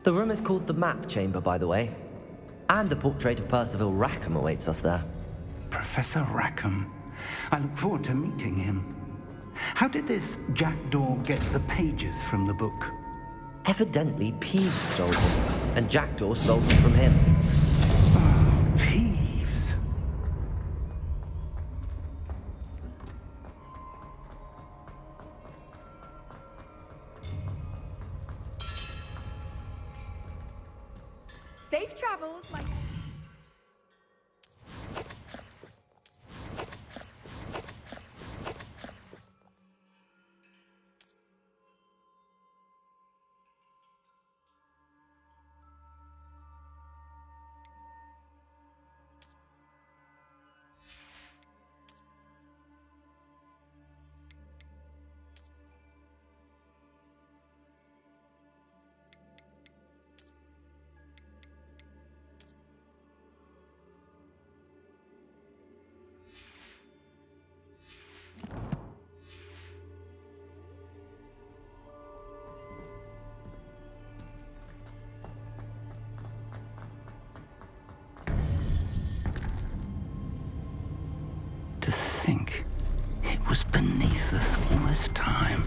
The room is called the Map Chamber, by the way. And a portrait of Percival Rackham awaits us there. Professor Rackham. I look forward to meeting him. How did this jackdaw get the pages from the book? Evidently, Peeves stole them, and Jackdaw stole them from him. Oh, Peeves. Safe travels, my... To think it was beneath us all this time.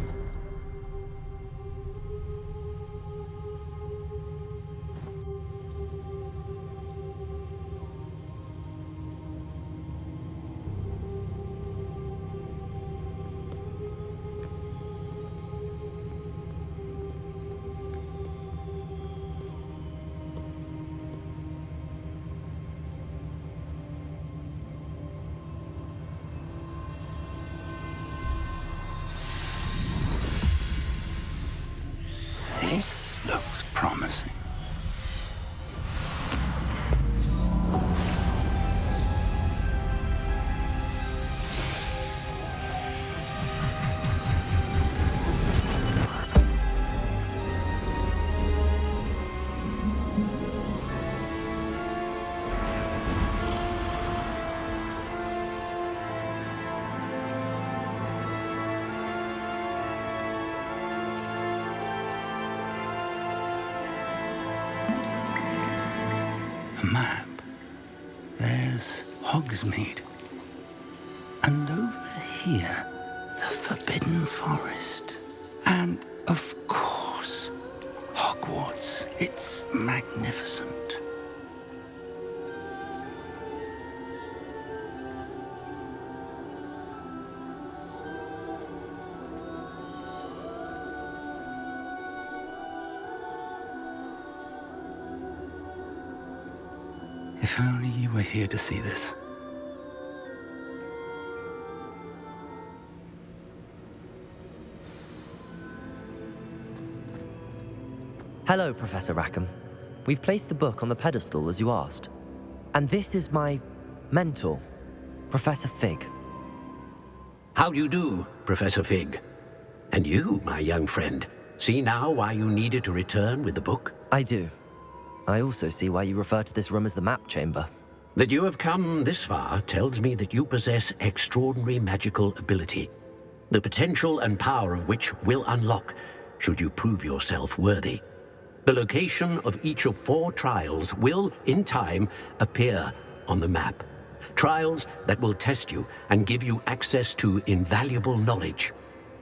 This looks promising. A map. There's Hogsmeade. And over here, the Forbidden Forest. And, of course, Hogwarts. It's magnificent. If only you were here to see this. Hello, Professor Rackham. We've placed the book on the pedestal as you asked. And this is my mentor, Professor Fig. How do you do, Professor Fig? And you, my young friend, see now why you needed to return with the book? I do. I also see why you refer to this room as the Map Chamber. That you have come this far tells me that you possess extraordinary magical ability, the potential and power of which will unlock should you prove yourself worthy. The location of each of 4 trials will, in time, appear on the map. Trials that will test you and give you access to invaluable knowledge.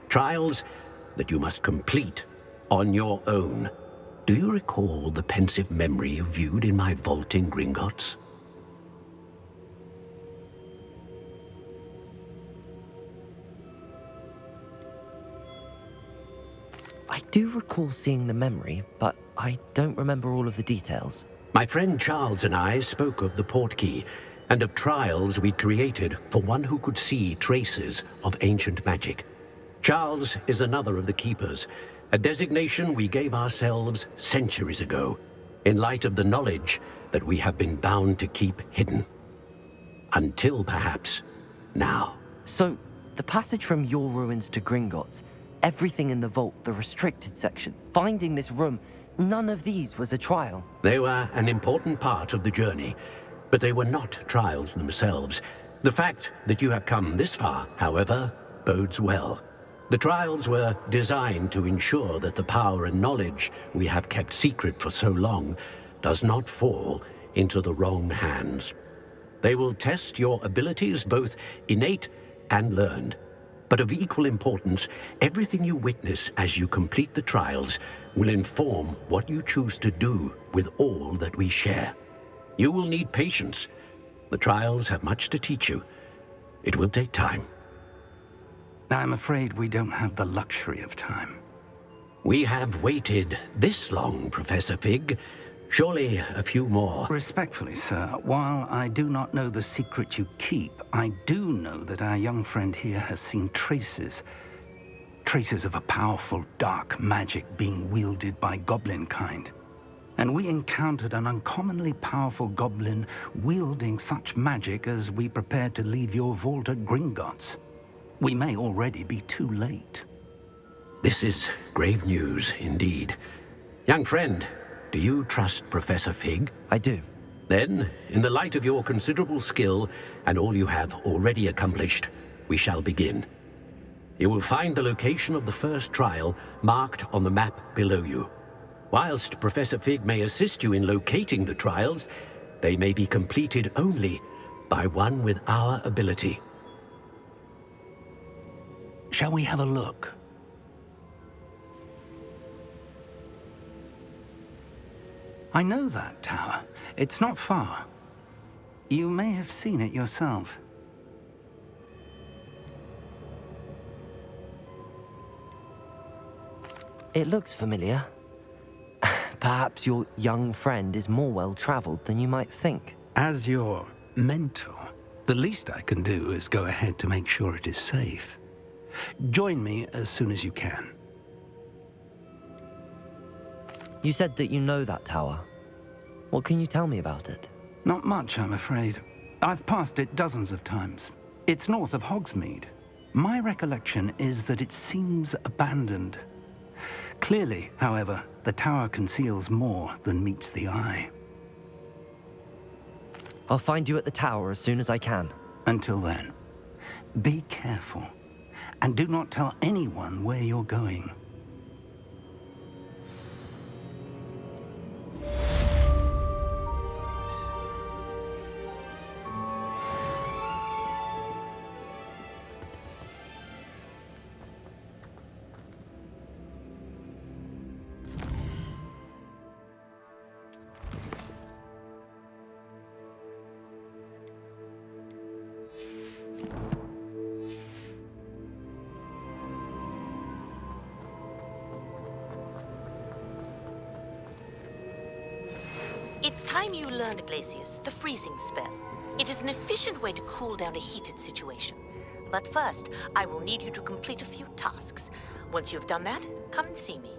Trials that you must complete on your own. Do you recall the pensive memory you viewed in my vault in Gringotts? I do recall seeing the memory, but I don't remember all of the details. My friend Charles and I spoke of the portkey and of trials we'd created for one who could see traces of ancient magic. Charles is another of the keepers, a designation we gave ourselves centuries ago, in light of the knowledge that we have been bound to keep hidden. Until perhaps now. So, the passage from your ruins to Gringotts, everything in the vault, the restricted section, finding this room, none of these was a trial. They were an important part of the journey, but they were not trials themselves. The fact that you have come this far, however, bodes well. The trials were designed to ensure that the power and knowledge we have kept secret for so long does not fall into the wrong hands. They will test your abilities, both innate and learned. But of equal importance, everything you witness as you complete the trials will inform what you choose to do with all that we share. You will need patience. The trials have much to teach you. It will take time. I'm afraid we don't have the luxury of time. We have waited this long, Professor Fig. Surely a few more. Respectfully, sir, while I do not know the secret you keep, I do know that our young friend here has seen traces of a powerful dark magic being wielded by goblin kind. And we encountered an uncommonly powerful goblin wielding such magic as we prepared to leave your vault at Gringotts. We may already be too late. This is grave news indeed. Young friend, do you trust Professor Fig? I do. Then, in the light of your considerable skill and all you have already accomplished, we shall begin. You will find the location of the first trial marked on the map below you. Whilst Professor Fig may assist you in locating the trials, they may be completed only by one with our ability. Shall we have a look? I know that tower. It's not far. You may have seen it yourself. It looks familiar. Perhaps your young friend is more well-traveled than you might think. As your mentor, the least I can do is go ahead to make sure it is safe. Join me as soon as you can. You said that you know that tower. What can you tell me about it? Not much, I'm afraid. I've passed it dozens of times. It's north of Hogsmeade. My recollection is that it seems abandoned. Clearly, however, the tower conceals more than meets the eye. I'll find you at the tower as soon as I can. Until then, be careful, and do not tell anyone where you're going. It's time you learned, Glacius, the freezing spell. It is an efficient way to cool down a heated situation. But first, I will need you to complete a few tasks. Once you've done that, come and see me.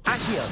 Accio!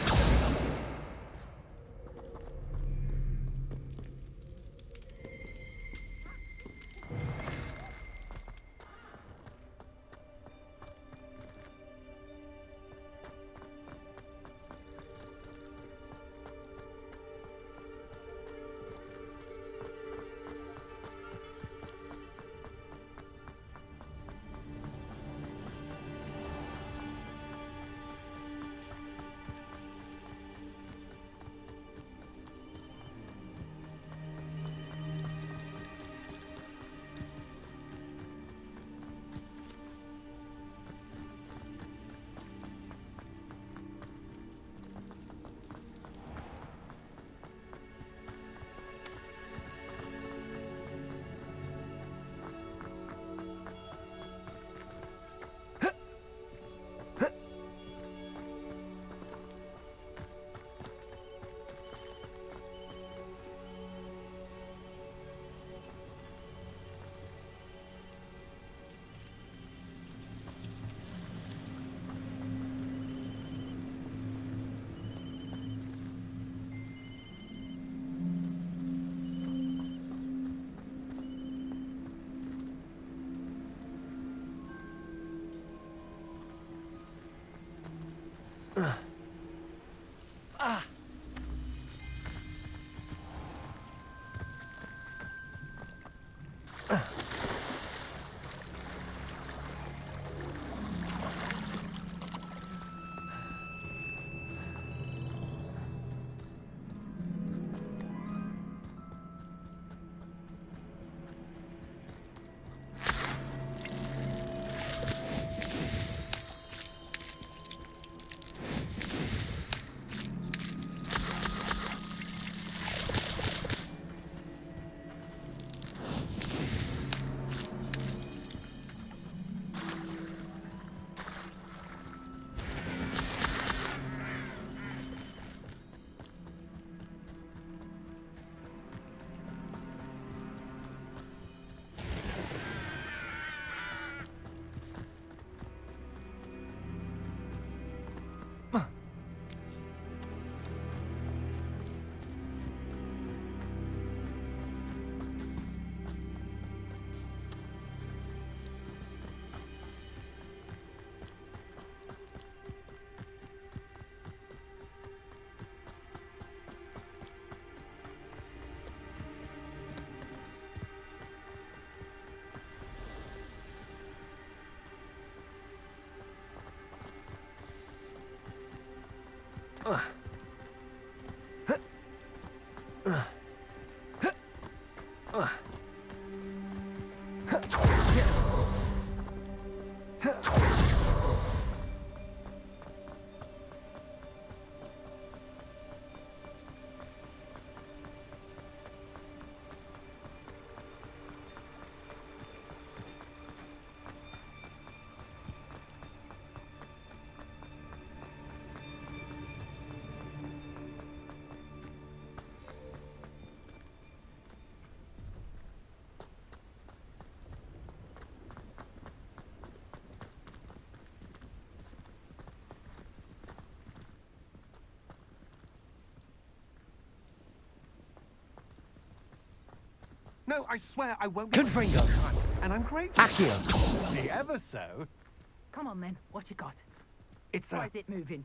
No, I swear I won't. Confringo. And I'm grateful. Accio. Be ever so. Come on then, what you got? It's Why a... is it moving?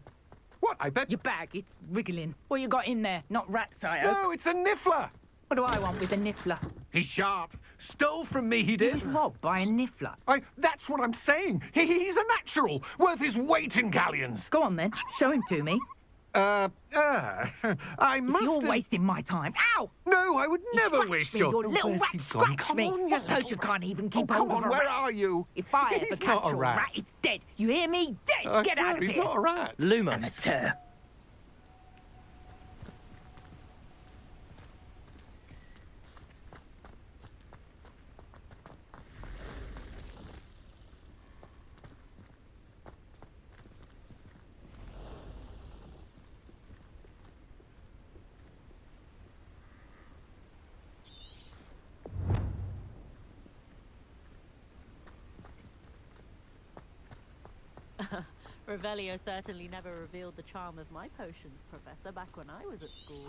What? I bet... Your bag, it's wriggling. What you got in there? Not rats, I hope. No, it's a niffler. What do I want with a niffler? He's sharp. Stole from me, he He did. was robbed by a niffler. That's what I'm saying. He's a natural. Worth his weight in galleons. Go on then, show him to me. I must You're have... wasting my time. Ow! No, I would never Scratch waste me, your... your little Where's rat he gone? scratch Come me. on, you What little you rat. can't even keep Oh, hold come of on, a where rat. are you? If I ever He's catch not a your rat. rat, it's dead. You hear me? Dead. I Get swear, out of he's here. not a rat. Lumos. Amateur. Revelio certainly never revealed the charm of my potions, Professor, back when I was at school.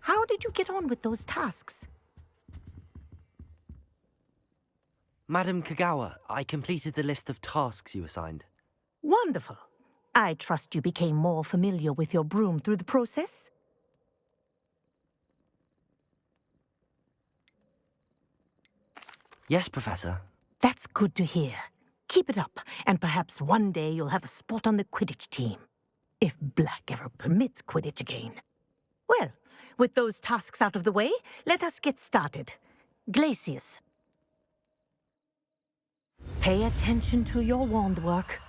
How did you get on with those tasks? Madam Kagawa, I completed the list of tasks you assigned. Wonderful. I trust you became more familiar with your broom through the process? Yes, Professor. That's good to hear. Keep it up, and perhaps one day you'll have a spot on the Quidditch team. If Black ever permits Quidditch again. Well, with those tasks out of the way, let us get started. Glacius. Pay attention to your wand work.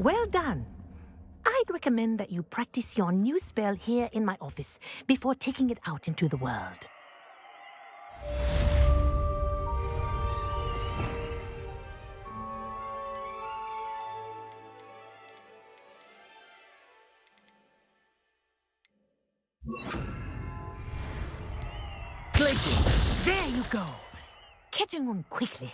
Well done. I'd recommend that you practice your new spell here in my office before taking it out into the world. Glacius, there you go. Catching on quickly.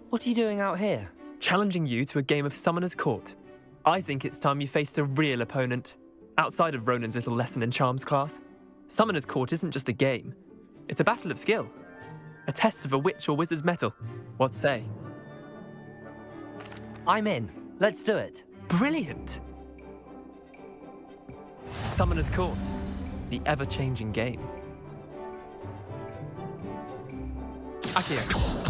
What are you doing out here? Challenging you to a game of Summoner's Court. I think it's time you faced a real opponent, outside of Ronan's little lesson in charms class. Summoner's Court isn't just a game. It's a battle of skill. A test of a witch or wizard's mettle. What say? I'm in. Let's do it. Brilliant! Summoner's Court. The ever-changing game. Accio.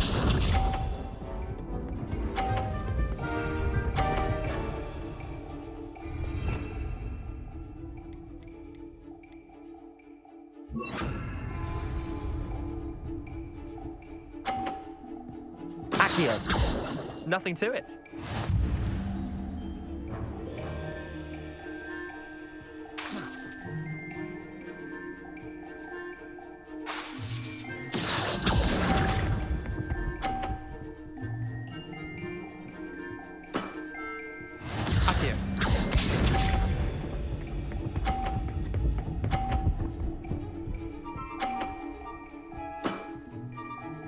Accio. Nothing to it.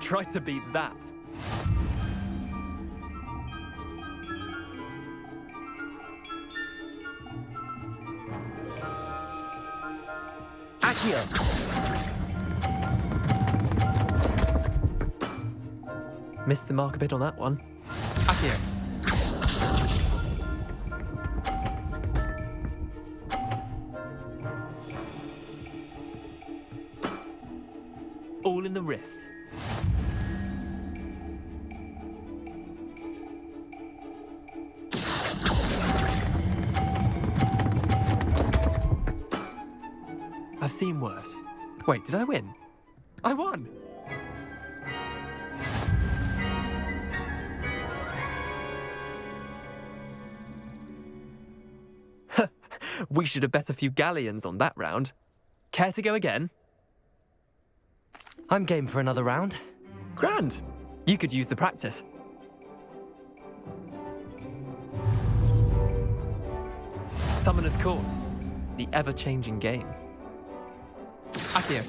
Try to beat that. Accio! Missed the mark a bit on that one. Accio. All in the wrist. I've seen worse. Wait, did I win? I won! We should have bet a few galleons on that round. Care to go again? I'm game for another round. Grand. You could use the practice. Summoner's Court. The ever-changing game. Accio.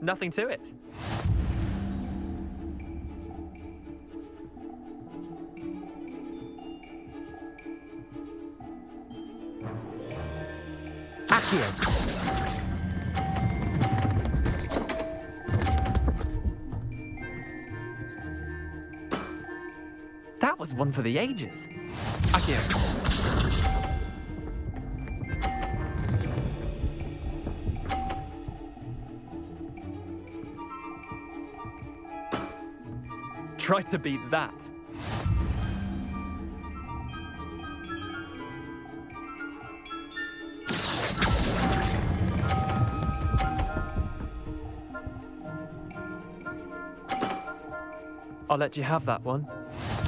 Nothing to it. Accio! That was one for the ages. Accio. Try to beat that. I'll let you have that one.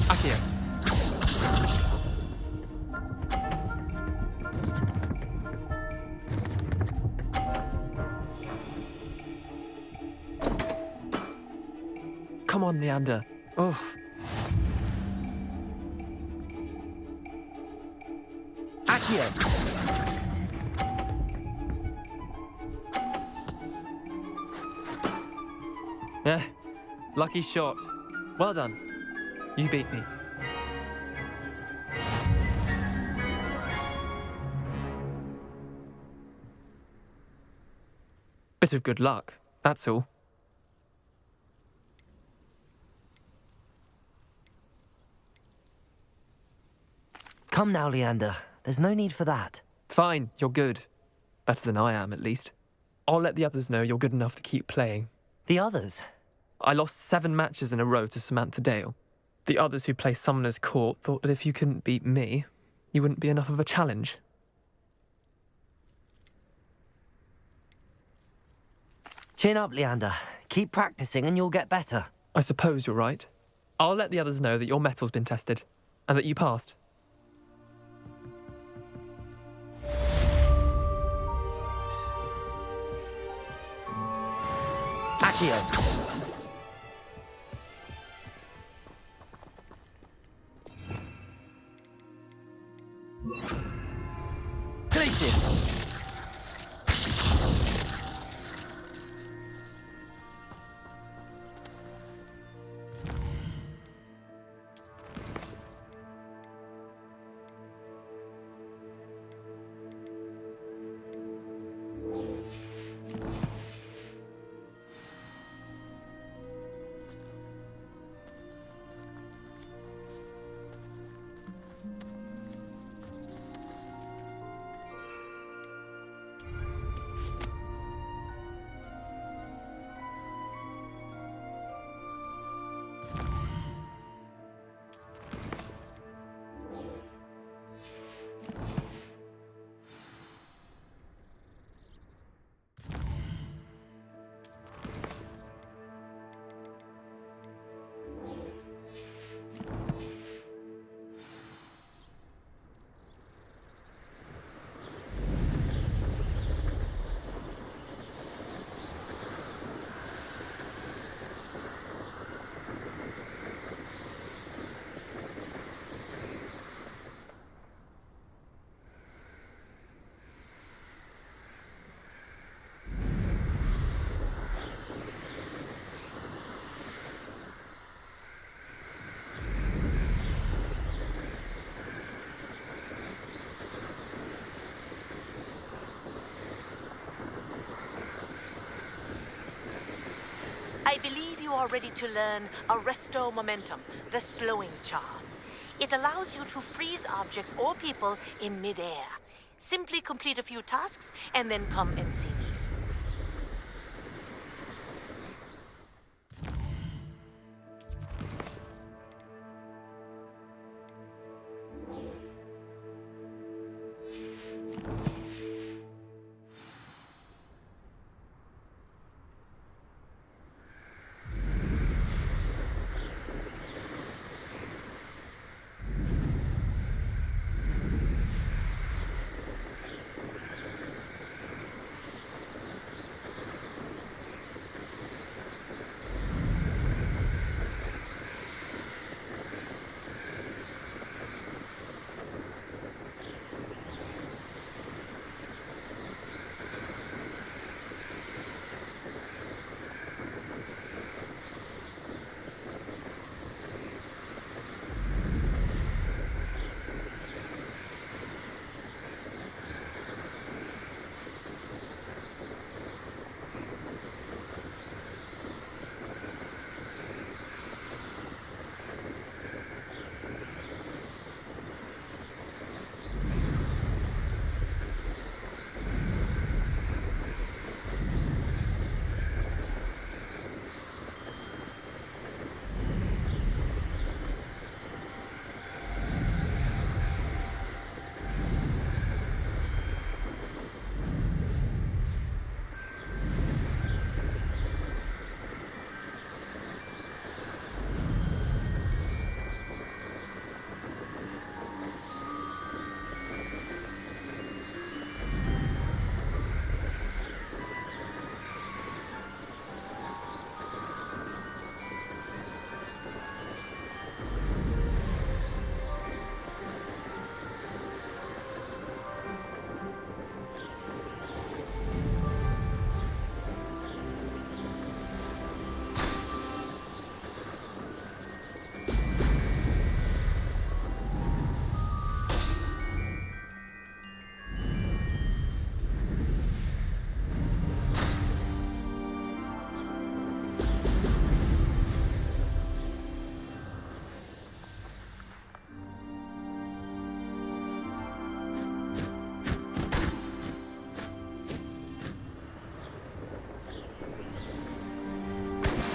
Accio. Come on, Leander. Oh. Accio! Eh, lucky shot. Well done. You beat me. Bit of good luck, that's all. Come now, Leander. There's no need for that. Fine, you're good. Better than I am, at least. I'll let the others know you're good enough to keep playing. The others? I lost 7 matches in a row to Samantha Dale. The others who play Summoner's Court thought that if you couldn't beat me, you wouldn't be enough of a challenge. Chin up, Leander. Keep practicing and you'll get better. I suppose you're right. I'll let the others know that your metal's been tested, and that you passed. Accio! Glacius! I believe you are ready to learn Arresto Momentum, the slowing charm. It allows you to freeze objects or people in midair. Simply complete a few tasks and then come and see me.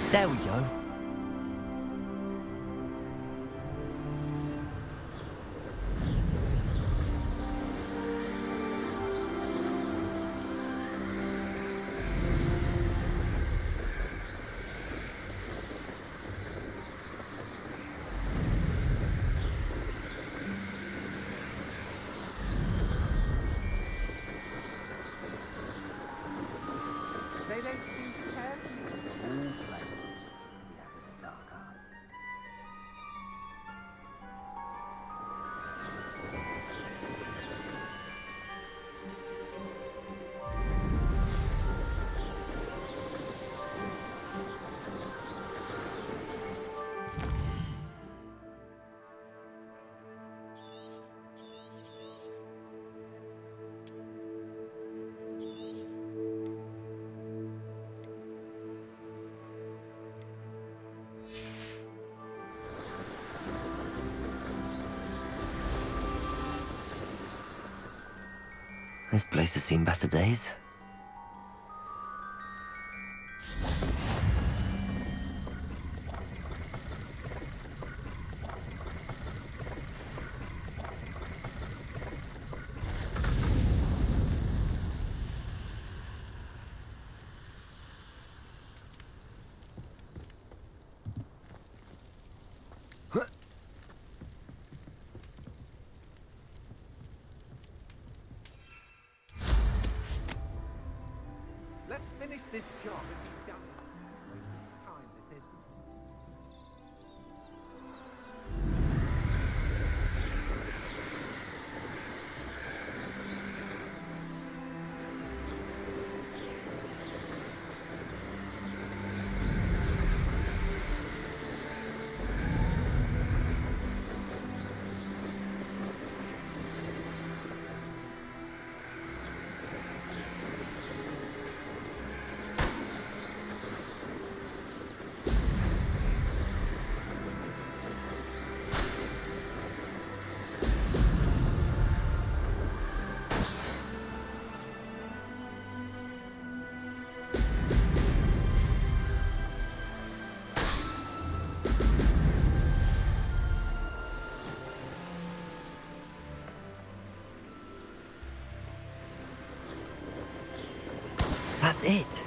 There we go. They don't seem to care. All players have the dark arts. This place has seen better days. That's it.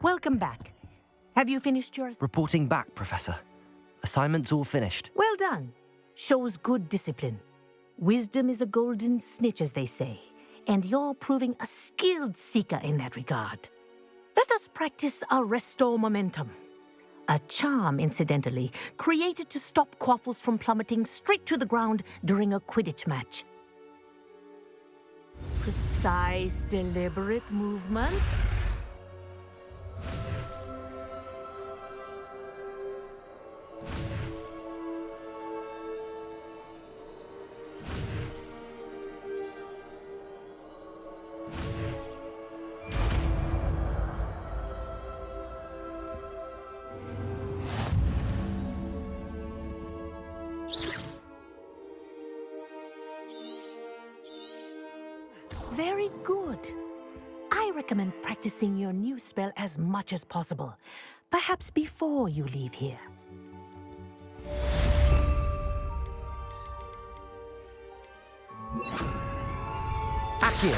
Welcome back. Have you finished yours? Reporting back, Professor. Assignment's all finished. Well done. Shows good discipline. Wisdom is a golden snitch, as they say, and you're proving a skilled seeker in that regard. Let us practice Arresto Momentum. A charm, incidentally, created to stop quaffles from plummeting straight to the ground during a Quidditch match. precise, deliberate movements. Very good. I recommend practicing your new spell as much as possible, perhaps before you leave here. Accio!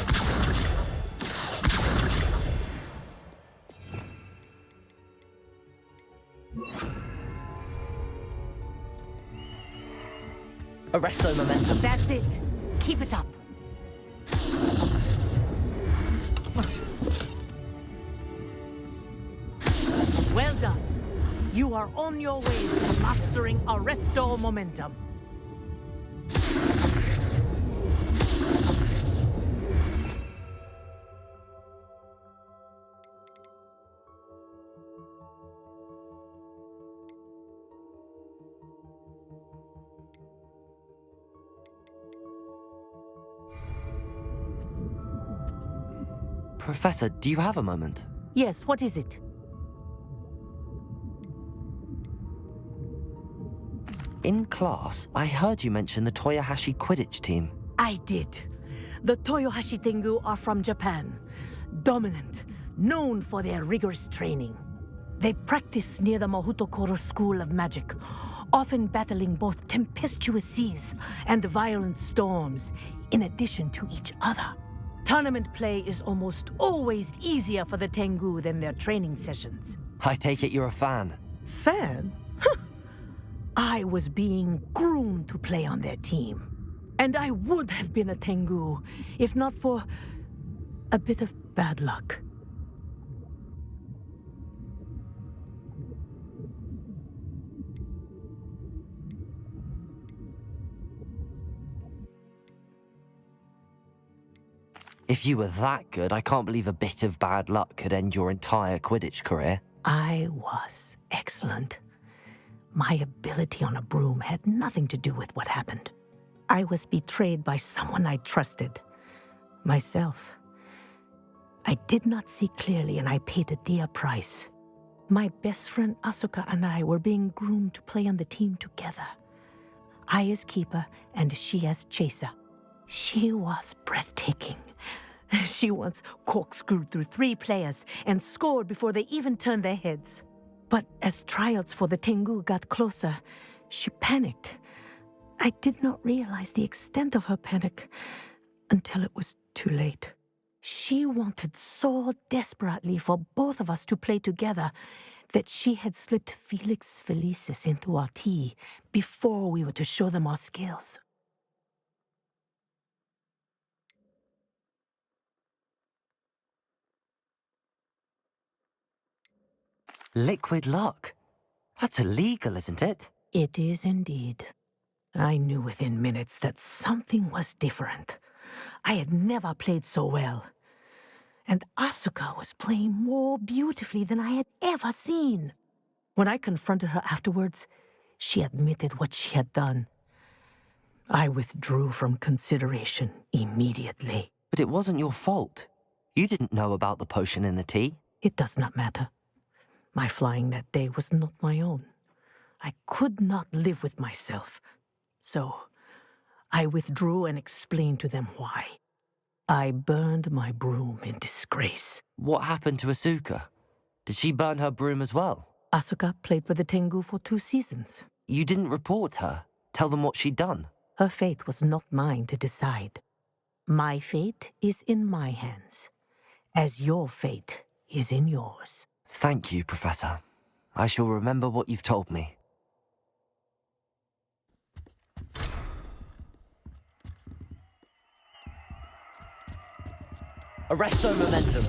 Arresto momentum. That's it. Keep it up. Well done. You are on your way to mastering Arresto momentum. Professor, do you have a moment? Yes, what is it? In class, I heard you mention the Toyohashi Quidditch team. I did. The Toyohashi Tengu are from Japan. Dominant, known for their rigorous training. They practice near the Mahutokoro School of Magic, often battling both tempestuous seas and violent storms, in addition to each other. Tournament play is almost always easier for the Tengu than their training sessions. I take it you're a fan. Fan? I was being groomed to play on their team. And I would have been a Tengu, if not for a bit of bad luck. If you were that good, I can't believe a bit of bad luck could end your entire Quidditch career. I was excellent. My ability on a broom had nothing to do with what happened. I was betrayed by someone I trusted. Myself. I did not see clearly and I paid a dear price. My best friend Asuka and I were being groomed to play on the team together. I as keeper and she as chaser. She was breathtaking. She once corkscrewed through 3 players and scored before they even turned their heads. But as tryouts for the Tengu got closer, she panicked. I did not realize the extent of her panic until it was too late. She wanted so desperately for both of us to play together that she had slipped Felix Felicis into our tea before we were to show them our skills. Liquid luck? That's illegal, isn't it? It is indeed. I knew within minutes that something was different. I had never played so well. And Asuka was playing more beautifully than I had ever seen. When I confronted her afterwards, she admitted what she had done. I withdrew from consideration immediately. But it wasn't your fault. You didn't know about the potion in the tea. It does not matter. My flying that day was not my own. I could not live with myself. So, I withdrew and explained to them why. I burned my broom in disgrace. What happened to Asuka? Did she burn her broom as well? Asuka played for the Tengu for 2 seasons. You didn't report her? Tell them what she'd done? Her fate was not mine to decide. My fate is in my hands, as your fate is in yours. Thank you, Professor. I shall remember what you've told me. Arresto momentum!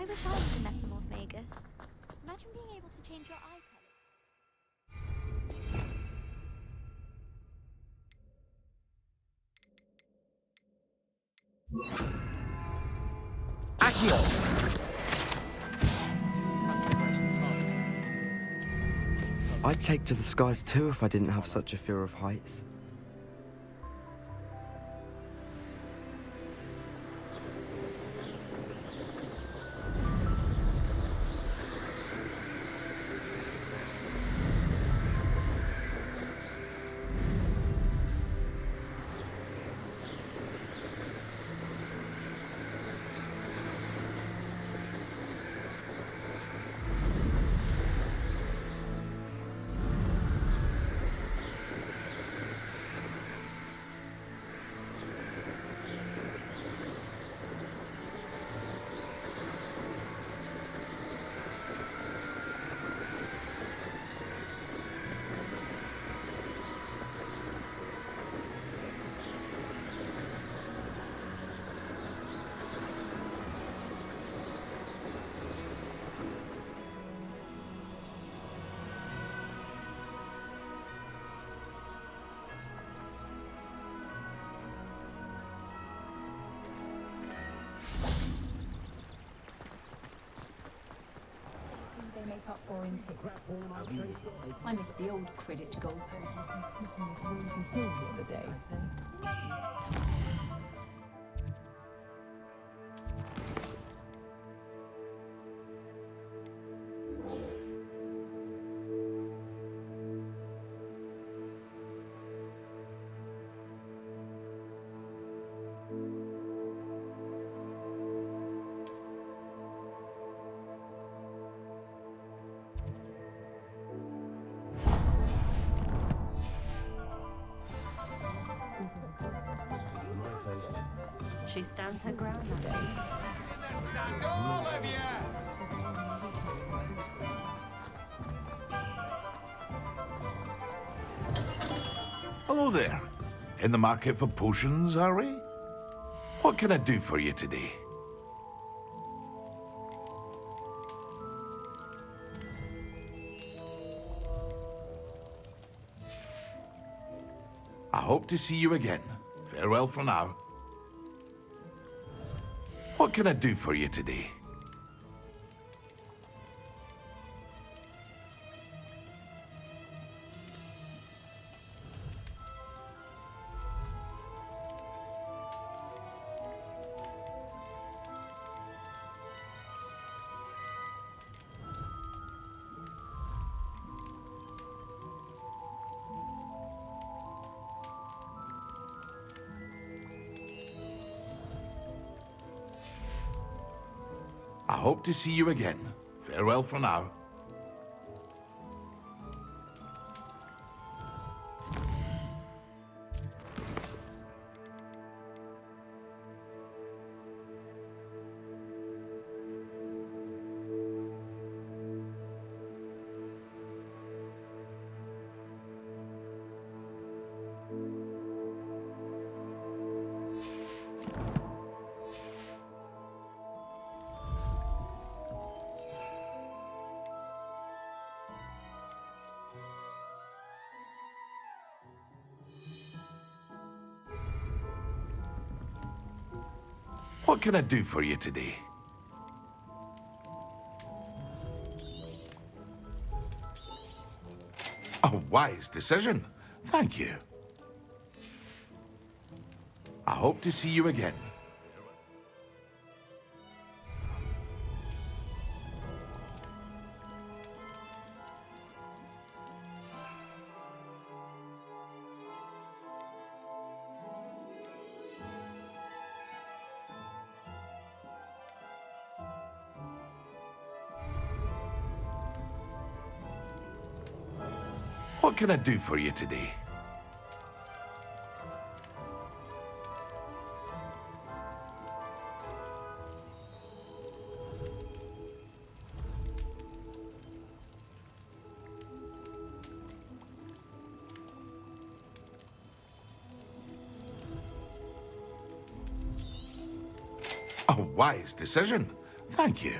I wish I was a metamorph magus. Imagine being able to change your eye color. Accio! I'd take to the skies too if I didn't have such a fear of heights. They make up for in I miss the old Quidditch goalpost. The other day. She stands her ground that day. All of you! Hello there. In the market for potions, are we? What can I do for you today? I hope to see you again. Farewell for now. What can I do for you today? I hope to see you again. Farewell for now. What can I do for you today? wise decision. Thank you. I hope to see you again. What can I do for you today? A wise decision. Thank you.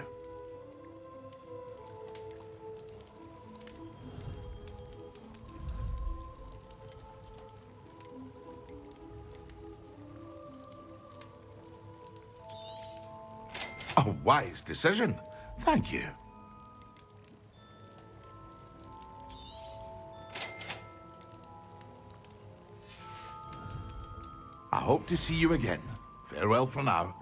A wise decision. Thank you. I hope to see you again. Farewell for now.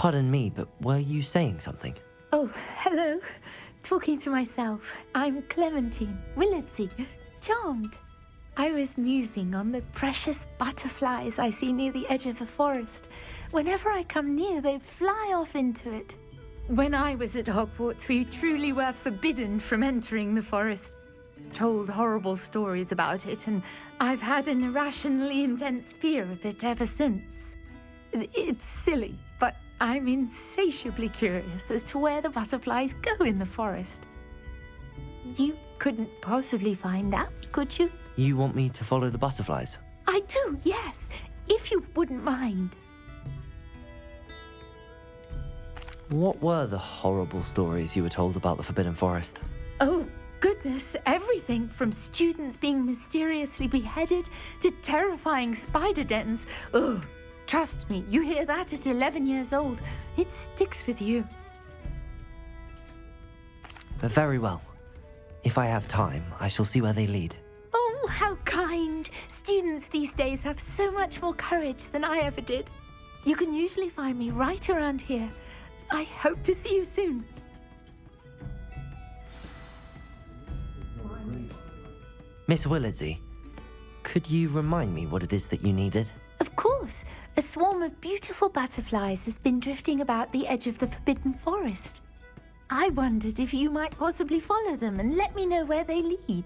Pardon me, but were you saying something? Oh, hello. Talking to myself. I'm Clementine Willardsey. Charmed. I was musing on the precious butterflies I see near the edge of the forest. Whenever I come near, they fly off into it. When I was at Hogwarts, we truly were forbidden from entering the forest. Told horrible stories about it, and I've had an irrationally intense fear of it ever since. It's silly, but I'm insatiably curious as to where the butterflies go in the forest. You couldn't possibly find out, could you? You want me to follow the butterflies? I do, yes, if you wouldn't mind. What were the horrible stories you were told about the Forbidden Forest? Oh, goodness, everything from students being mysteriously beheaded to terrifying spider dens. Oh, trust me, you hear that at 11 years old, it sticks with you. Very well. If I have time, I shall see where they lead. Oh, how kind. Students these days have so much more courage than I ever did. You can usually find me right around here. I hope to see you soon. Miss Willardsey, could you remind me what it is that you needed? Of course. A swarm of beautiful butterflies has been drifting about the edge of the Forbidden Forest. I wondered if you might possibly follow them and let me know where they lead.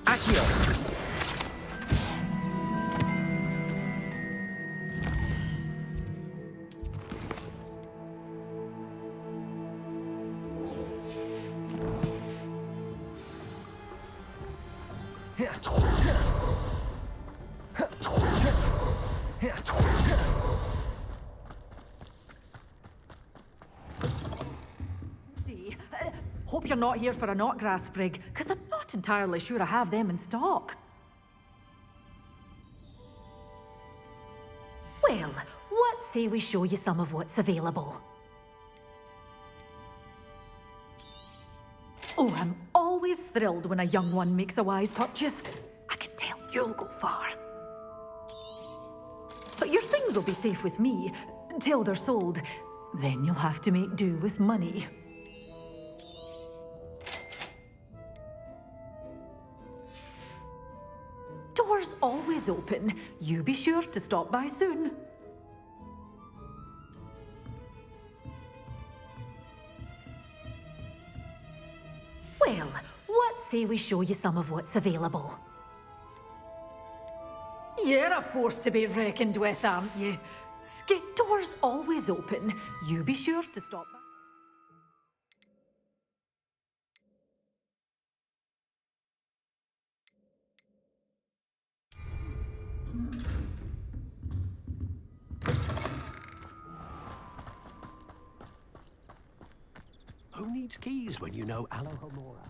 Accio! Hope you're not here for a knotgrass sprig, because I'm not entirely sure I have them in stock. Well, what say we show you some of what's available? Oh, I'm always thrilled when a young one makes a wise purchase. I can tell you'll go far. But your things will be safe with me, till they're sold. Then you'll have to make do with money. Doors always open. You be sure to stop by soon. Well, what say we show you some of what's available? You're a force to be reckoned with, aren't you? Skate doors always open. You be sure to stop by. Who needs keys when you know Alohomora?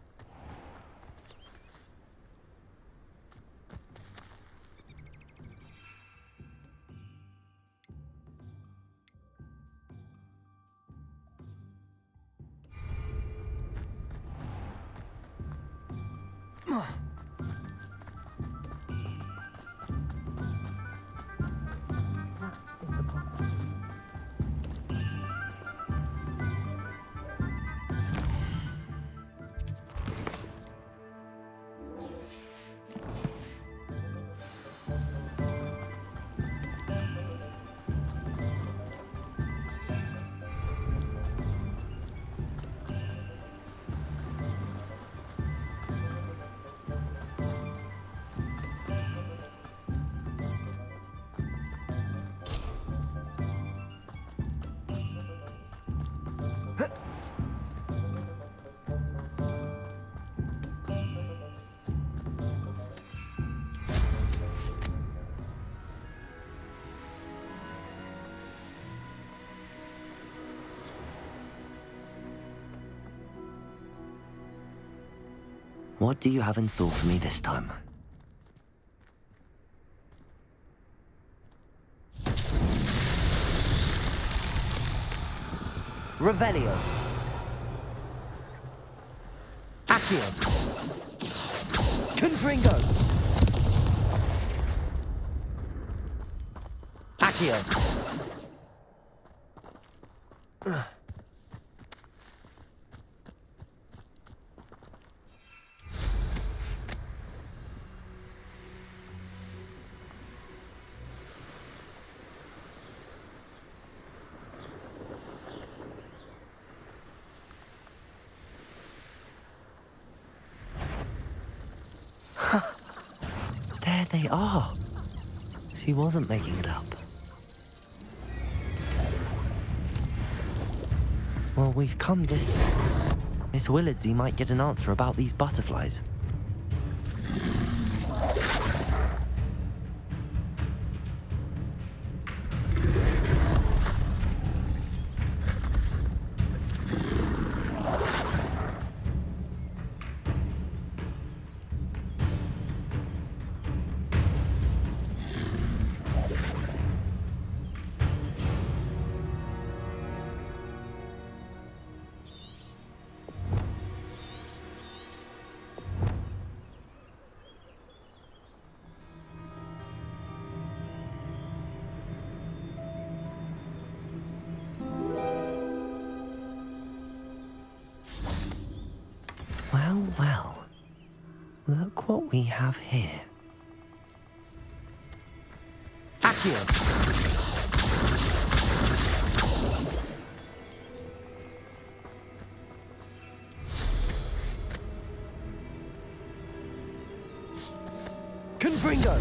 What do you have in store for me this time? Revelio. Accio. Confringo. Accio. There they are. She wasn't making it up. Well, we've come this far. Miss Willardsey might get an answer about these butterflies. Well, look what we have here. Accio! Confringo!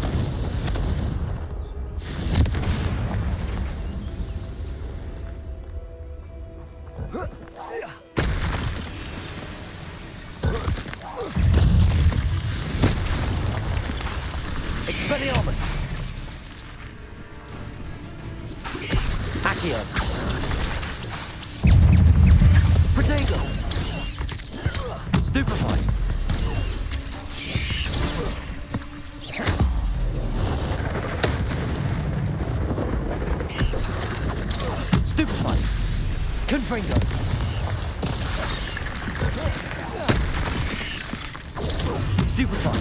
Expelliarmus! Accio! Protego! Stupefy! Stupefy! Confringo! Stupefy!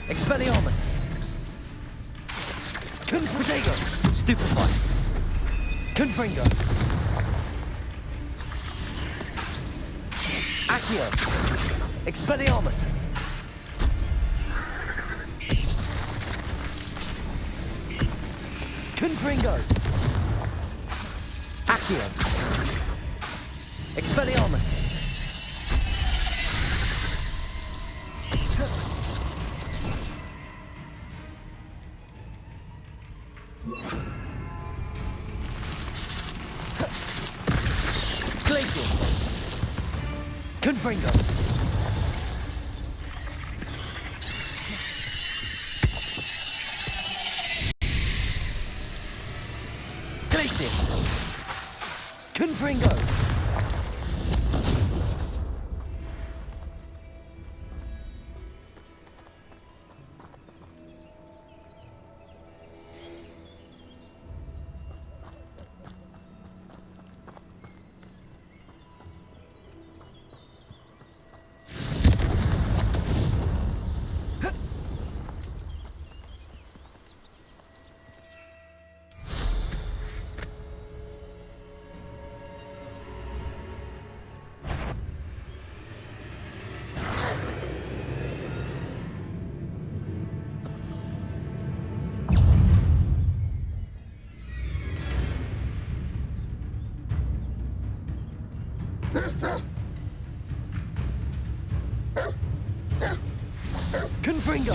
Expelliarmus! Protego! Stupefy! Confringo! Accio! Expelliarmus! Confringo! Accio! Expelliarmus! Glacius! Confringo! Glacius! Confringo! Confringo!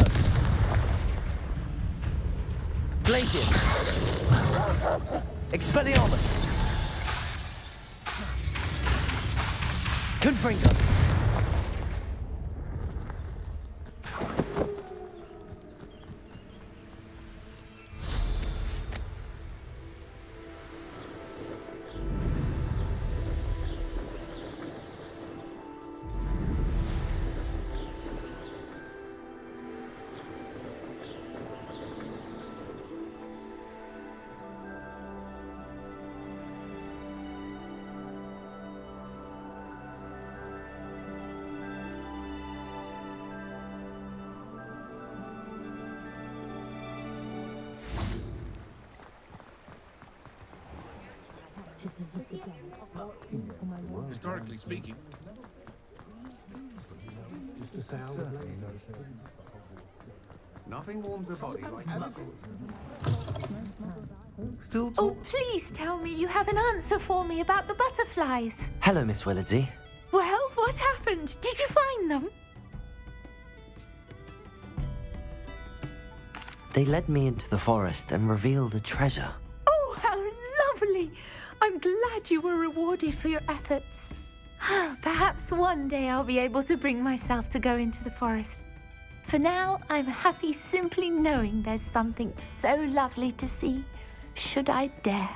Glacius! Expelliarmus! Confringo! Historically speaking. Nothing warms a body like Oh, please tell me you have an answer for me about the butterflies. Hello, Miss Willardsey. Well, what happened? Did you find them? They led me into the forest and revealed a treasure. Oh, how lovely! I'm glad you were rewarded for your efforts. Perhaps one day I'll be able to bring myself to go into the forest. For now, I'm happy simply knowing there's something so lovely to see, should I dare.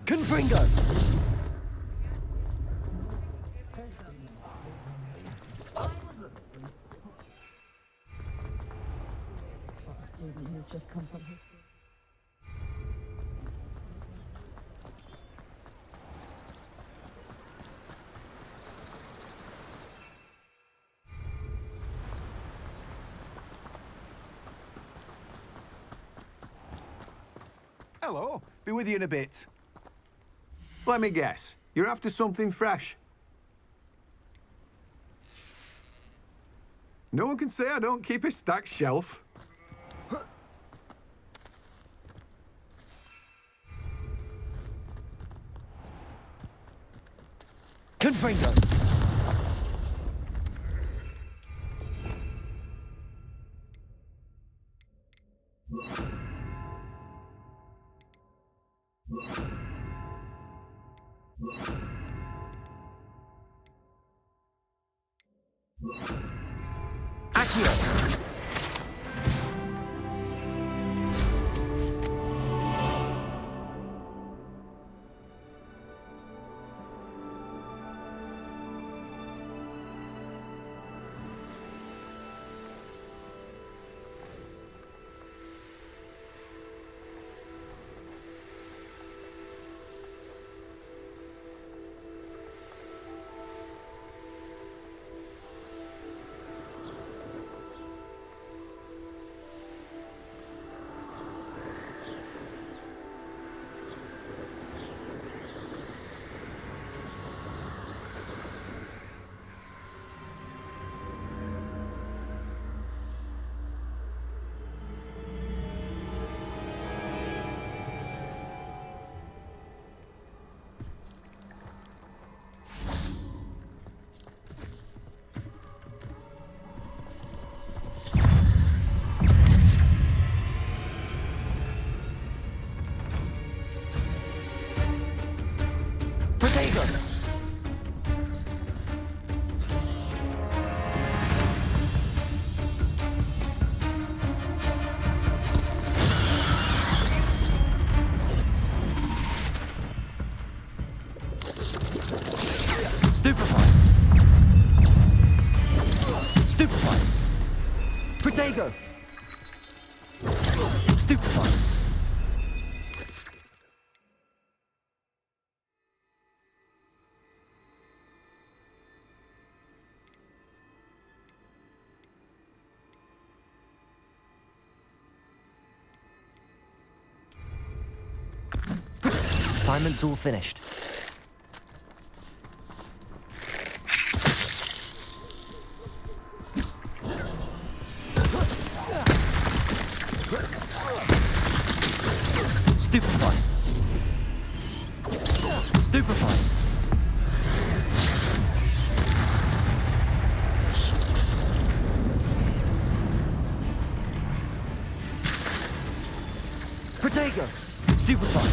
Confringo! Student who's just come from his... Hello. Be with you in a bit. Let me guess. You're after something fresh. No one can say I don't keep a stacked shelf. Confringo! Accio! Protego! Stupefy! Stupefy! Protego! Stupefy! Assignment's all finished. Stupefy. Stupefy. Protego. Stupefy.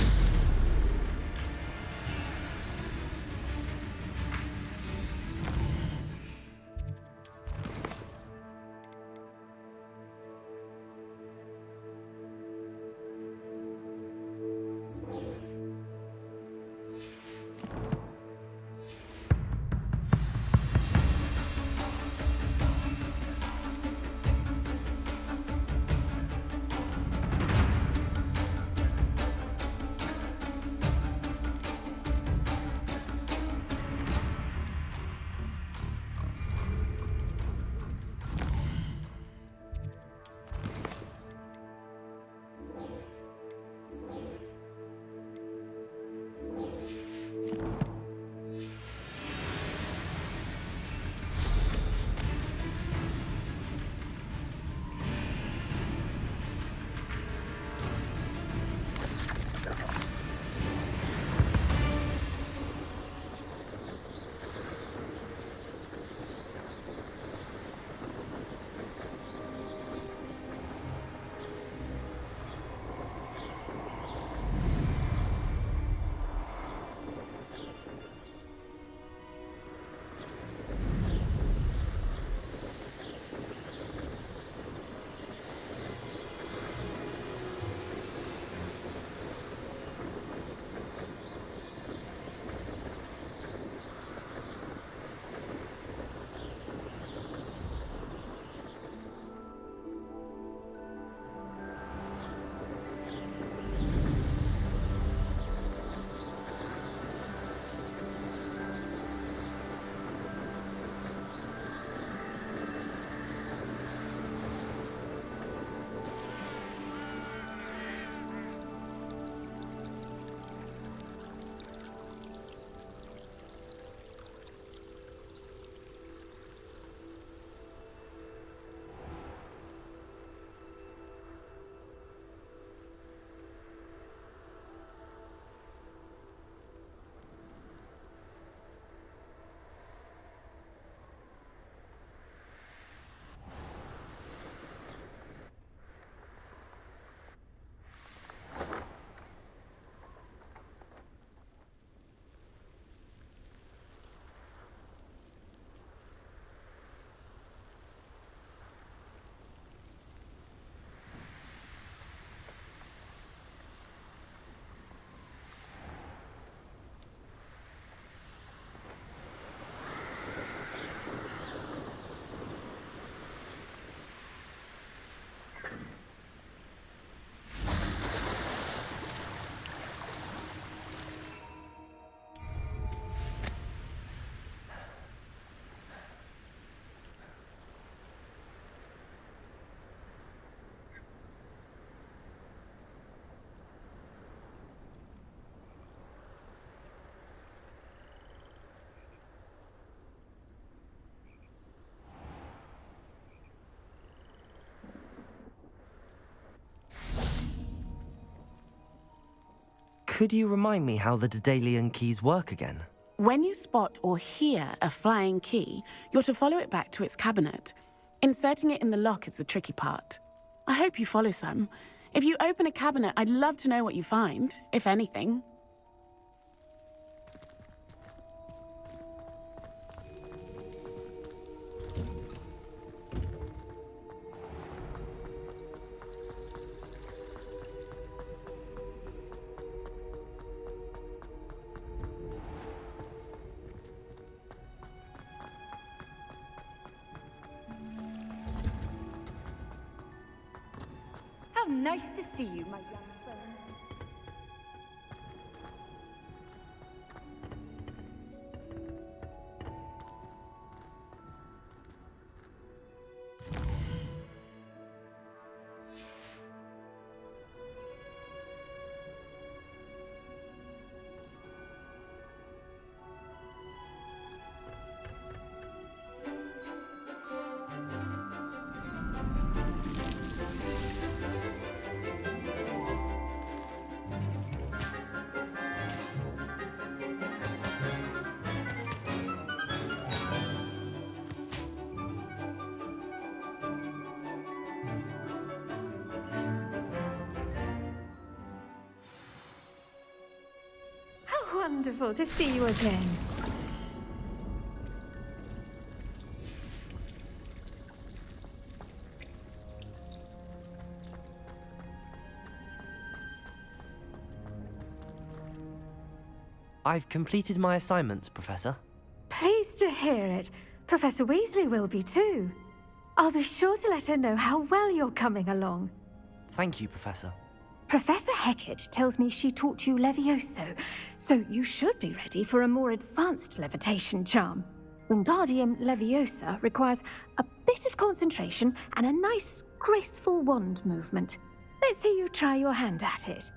Could you remind me how the Daedalian keys work again? When you spot or hear a flying key, you're to follow it back to its cabinet. Inserting it in the lock is the tricky part. I hope you follow some. If you open a cabinet, I'd love to know what you find, if anything. How nice to see you, my young friend. Wonderful to see you again. I've completed my assignments, Professor. Pleased to hear it. Professor Weasley will be too. I'll be sure to let her know how well you're coming along. Thank you, Professor. Professor Hecat tells me she taught you Levioso, so you should be ready for a more advanced levitation charm. Wingardium Leviosa requires a bit of concentration and a nice, graceful wand movement. Let's see you try your hand at it.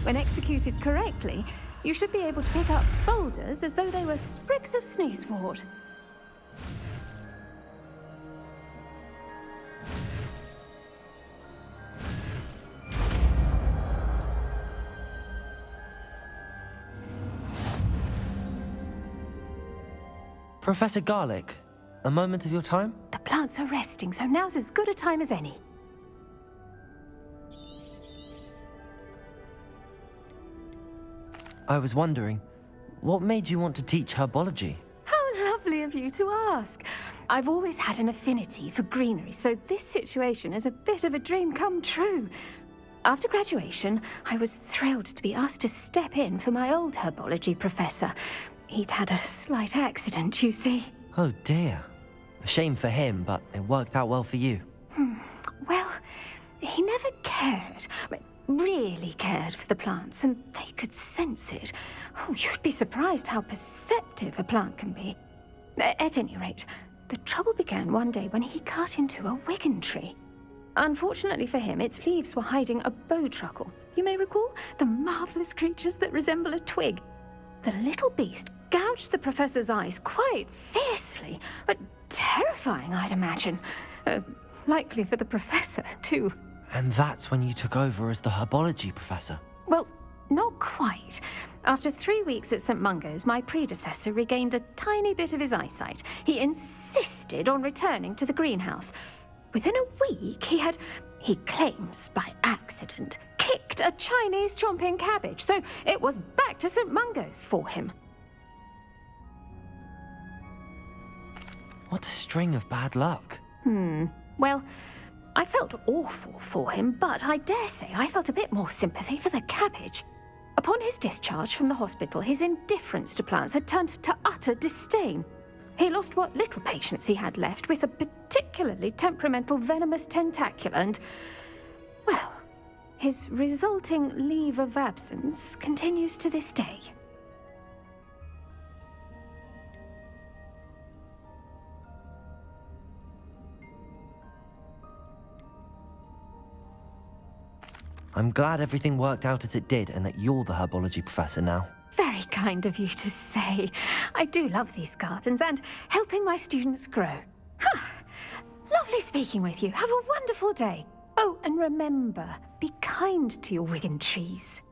When executed correctly, you should be able to pick up boulders as though they were sprigs of sneezewort. Professor Garlick, a moment of your time? The plants are resting, so now's as good a time as any. I was wondering, what made you want to teach herbology? How lovely of you to ask. I've always had an affinity for greenery, so this situation is a bit of a dream come true. After graduation, I was thrilled to be asked to step in for my old herbology professor. He'd had a slight accident, you see. Oh dear. A shame for him, but it worked out well for you. Well, he never cared, really cared for the plants, and they could sense it. Oh, you'd be surprised how perceptive a plant can be. At any rate, the trouble began one day when he cut into a wigan tree. Unfortunately for him, its leaves were hiding a bowtruckle. You may recall the marvelous creatures that resemble a twig. The little beast gouged the professor's eyes quite fiercely, but terrifying, I'd imagine. Likely for the professor, too. And that's when you took over as the herbology professor? Well, not quite. After 3 weeks at St. Mungo's, my predecessor regained a tiny bit of his eyesight. He insisted on returning to the greenhouse. Within a week, he claims by accident, kicked a Chinese chomping cabbage, so it was back to St. Mungo's for him. What a string of bad luck. Well, I felt awful for him, but I dare say I felt a bit more sympathy for the cabbage. Upon his discharge from the hospital, his indifference to plants had turned to utter disdain. He lost what little patience he had left with a particularly temperamental venomous tentacula and, well, his resulting leave of absence continues to this day. I'm glad everything worked out as it did and that you're the herbology professor now. Very kind of you to say. I do love these gardens and helping my students grow. Lovely speaking with you. Have a wonderful day. Oh, and remember, be kind to your Wigan trees.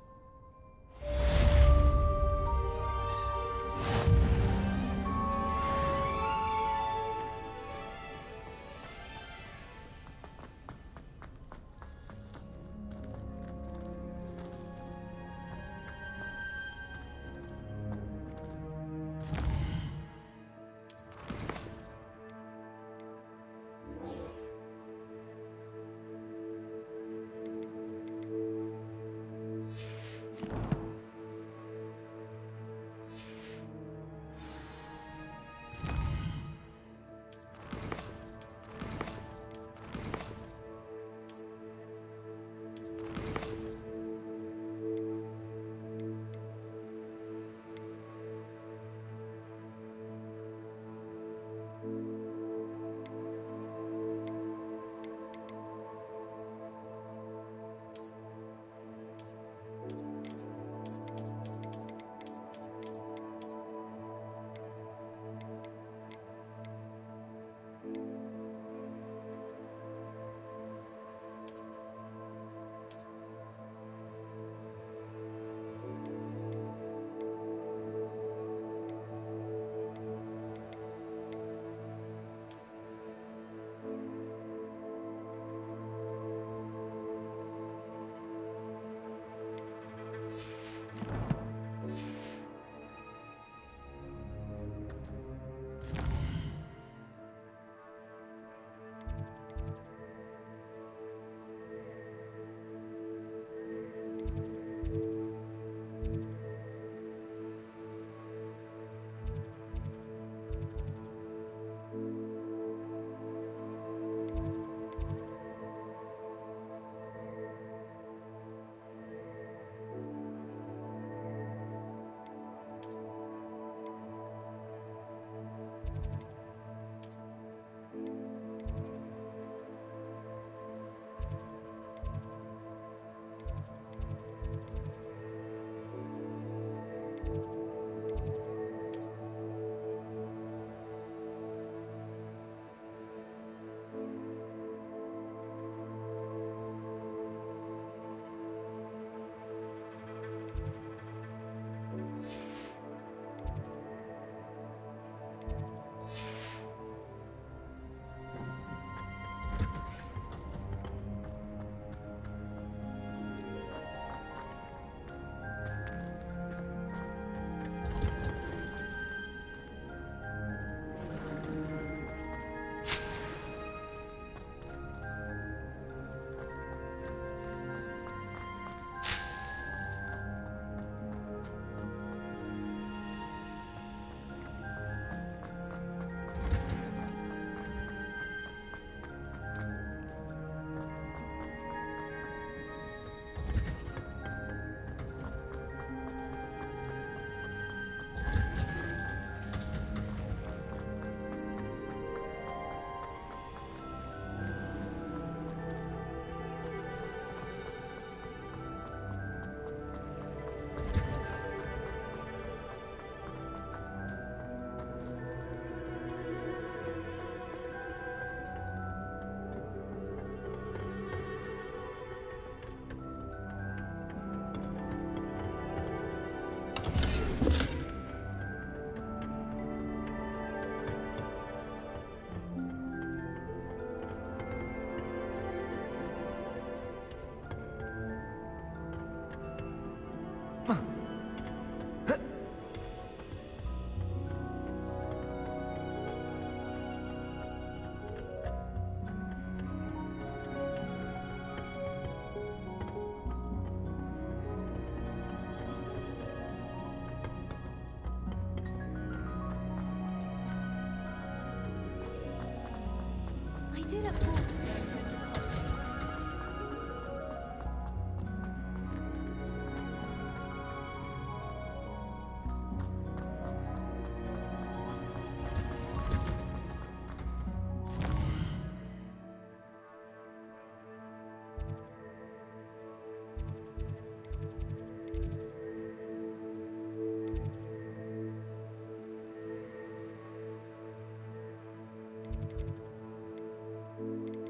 do look forward to it.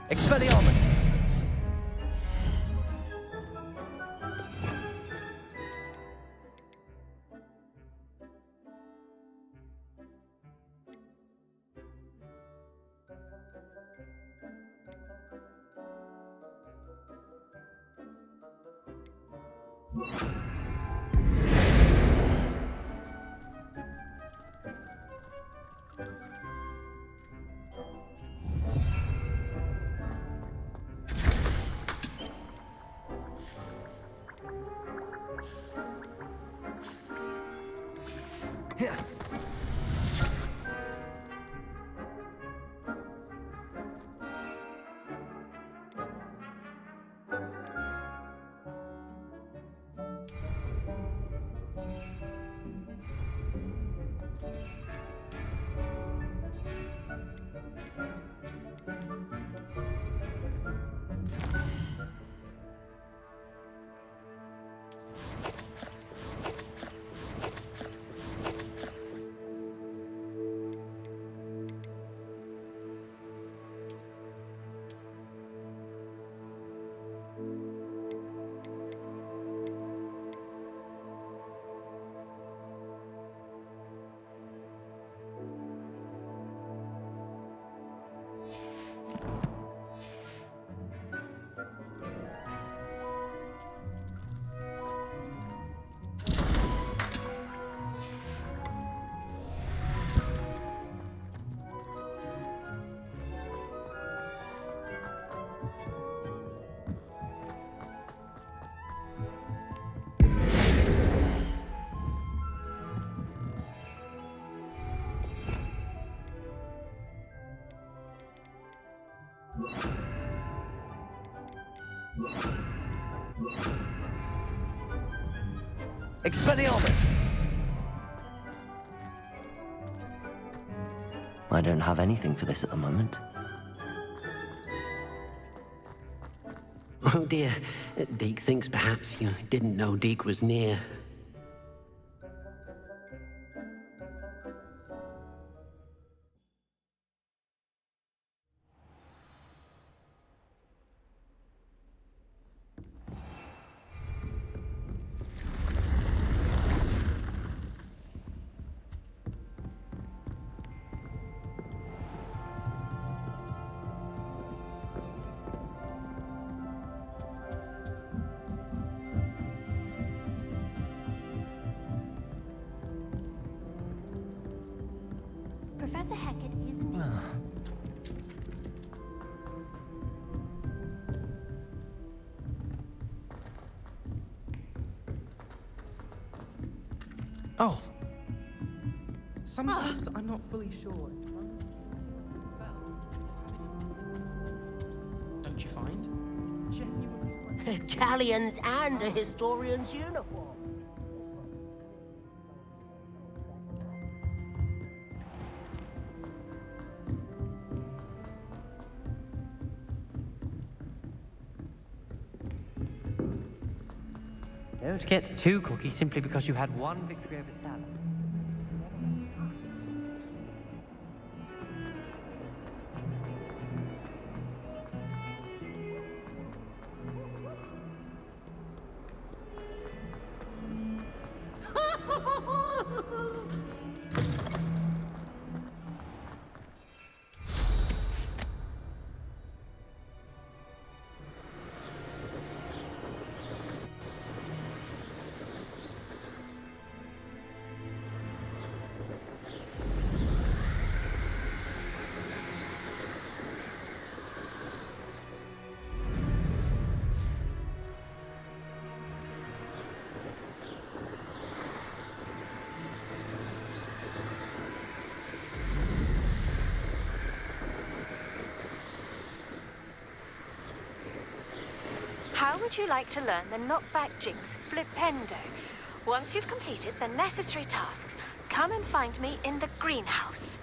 Expelliarmus! Expelliarmus! I don't have anything for this at the moment. Oh dear, Deke thinks perhaps you didn't know Deke was near. Professor Hackett isn't. Oh. Sometimes I'm not fully sure. Don't you find? It's genuinely. Galleons and a historian's uniform. Don't get too cocky simply because you had one victory over Salah. How would you like to learn the knockback jinx flipendo? Once you've completed the necessary tasks, come and find me in the greenhouse.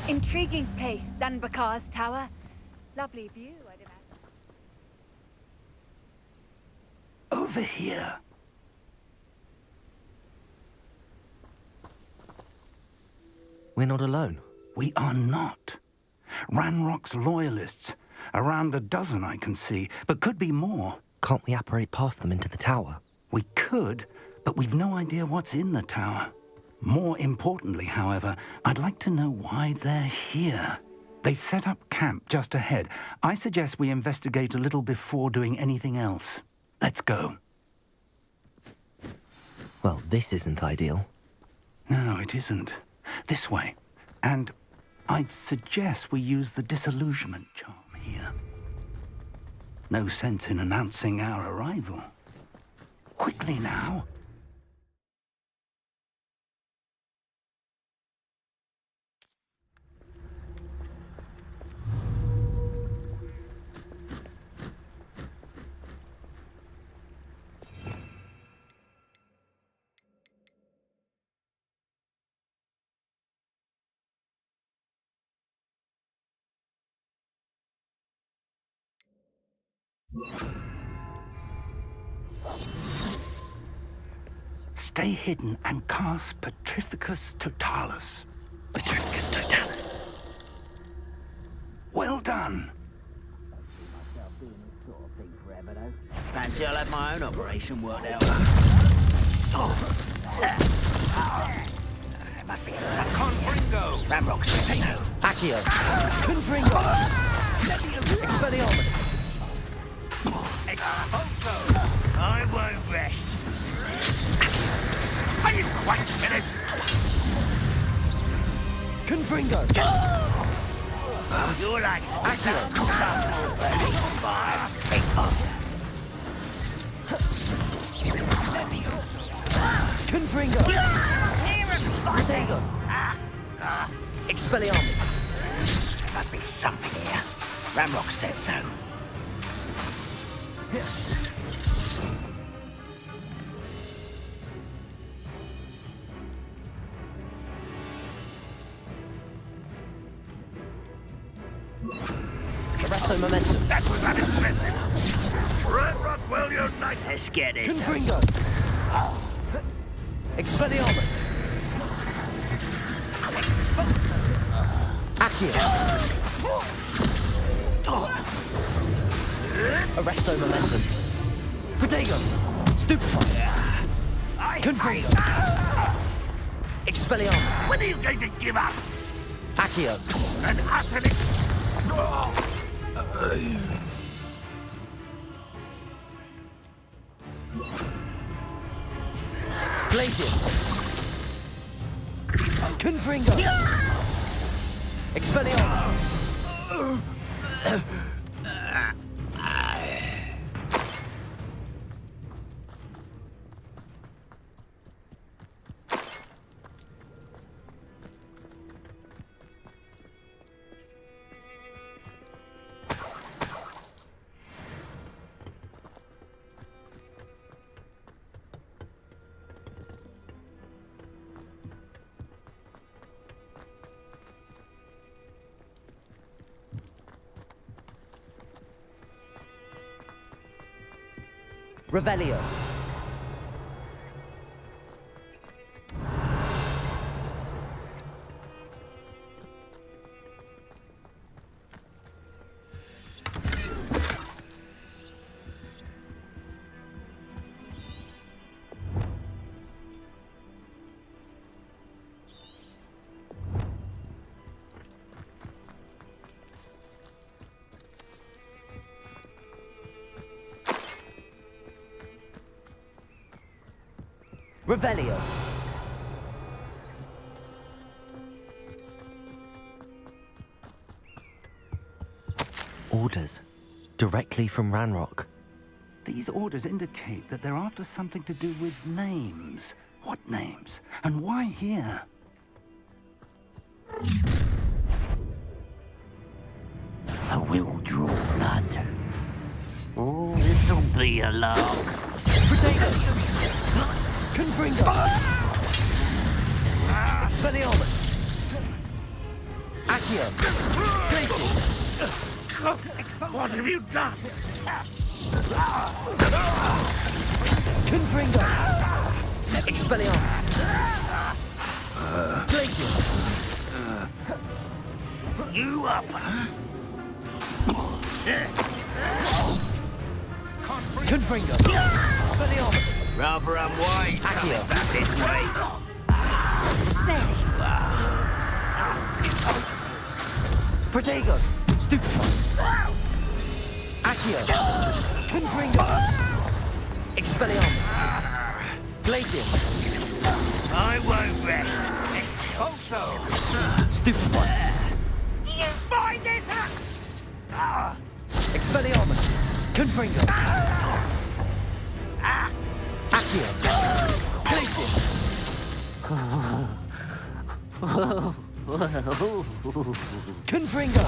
Intriguing place, Sanbakar's tower. Lovely view, I'd imagine. Over here. We're not alone. We are not. Ranrock's loyalists. Around a dozen I can see, but could be more. Can't we apparate past them into the tower? We could, but we've no idea what's in the tower. More importantly, however, I'd like to know why they're here. They've set up camp just ahead. I suggest we investigate a little before doing anything else. Let's go. Well, this isn't ideal. No, it isn't. This way. And I'd suggest we use the disillusionment charm here. No sense in announcing our arrival. Quickly now. Stay hidden and cast Petrificus Totalis. Petrificus Totalis? Well done. Fancy I'll have my own operation worked out. It must be some Confringo. Ramrock potato. Accio. Confringo. Expelliarmus. Expulso. I won't rest. Are you quite finished? Confringo. You're like Accio. Confringo. Potato. Expelliarmus. There must be something here. Ramrock said so. Arresto momentum. That was unimpressive. Ramrock well united. Let's get this. Confringo. Expelliarmus. Accio. Arresto momentum. Protego. Stupefy. Confringo. Expelliarmus. When are you going to give up? Accio. And utterly... Glacius. Confringo. Expelliarmus. Revelio. Revelio. Orders. Directly from Ranrock. These orders indicate that they're after something to do with names. What names? And why here? I will draw blood. Oh, this'll be a lark. Potato. Confringo. Expelliarmus. Accio! Glacius! What have you done? Confringo! Expelliarmus! Glacius! You up, huh? Confringo! Expelliarmus! Rather unwise coming back this way. There you are. Protego! Stupefy! Accio! Confringo! Expelliarmus! Glacius! I won't rest. Also, Stupefy! Do you find this? Expelliarmus! Confringo! Accio! Glacius! Confringo!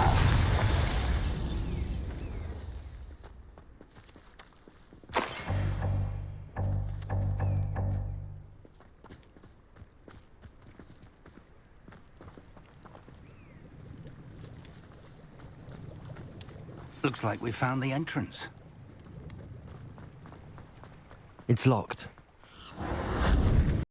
Looks like we found the entrance. It's locked.